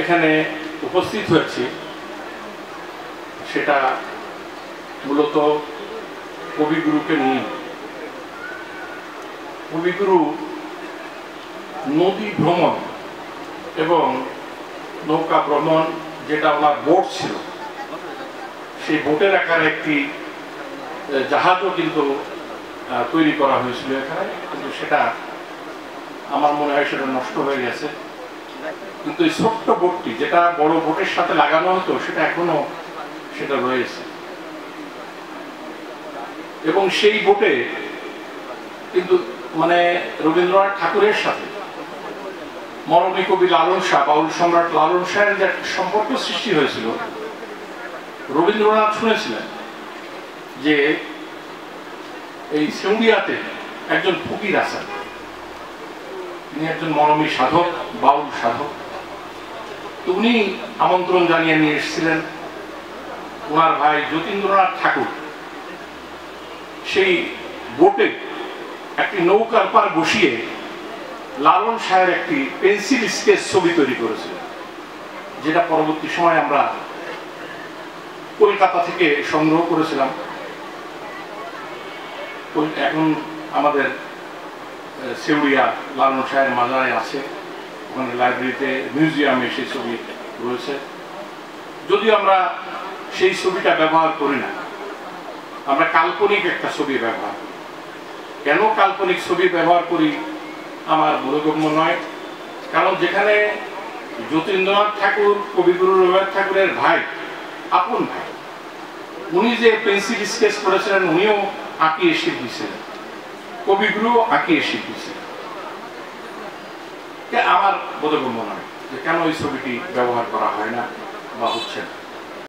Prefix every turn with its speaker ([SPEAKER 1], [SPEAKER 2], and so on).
[SPEAKER 1] এখানে উপস্থিত হয়েছি সেটা মূলত কবিগুরুকে নিয়ে। কবিগুরু নদী ভ্রমণ এবং নৌকা ভ্রমণ, যেটা ওনার বোট ছিল, সেই বোটের আকারে একটি জাহাজও কিন্তু তৈরি করা হয়েছিল এখানে, কিন্তু সেটা আমার মনে হয় সেটা নষ্ট হয়ে গেছে। কিন্তু এই ছোট্ট বোটটি, যেটা বড় বোটের সাথে লাগানো হতো, সেটা এখনো সেটা রয়েছে। এবং সেই বোটে কিন্তু মানে রবীন্দ্রনাথ ঠাকুরের সাথে মরমী কবি লালন শাহ, বাউল সম্রাট লালন শাহের যে একটা সম্পর্ক সৃষ্টি হয়েছিল, রবীন্দ্রনাথ শুনেছিলেন যে এই সিউড়িয়াতে একজন ফকির আছেন, তিনি একজন মরমী সাধক, বাউল সাধক। তো উনি আমন্ত্রণ জানিয়ে নিয়ে এসেছিলেন ওনার ভাই যতীন্দ্রনাথ ঠাকুর। সেই বোটে একটি নৌকার পার বসিয়ে লালন শাহের একটি পেন্সিল স্কেচ ছবি তৈরি করেছিলেন, যেটা পরবর্তী সময় আমরা কলকাতা থেকে সংগ্রহ করেছিলাম। এখন আমাদের সিউড়িয়া লালন শাহের মাজারে আছে, ওখানে লাইব্রেরিতে, মিউজিয়ামে সেই ছবি রয়েছে। যদিও আমরা সেই ছবিটা ব্যবহার করি না, আমরা কাল্পনিক একটা ছবি ব্যবহার করি। কেন কাল্পনিক ছবি ব্যবহার করি আমার বোধগম্য নয়, কারণ যেখানে যতীন্দ্রনাথ ঠাকুর কবিগুরু রবীন্দ্রনাথ ঠাকুরের ভাই, আপন ভাই, উনি যে পেন্সিল স্কেচ করেছিলেন, উনিও আঁকিয়ে শিখিয়েছিলেন, কবিগুরুও আঁকিয়ে শিখিয়েছিলেন। আমার বোধগম্য নয় যে কেন ওই ছবিটি ব্যবহার করা হয় না বা হচ্ছে না।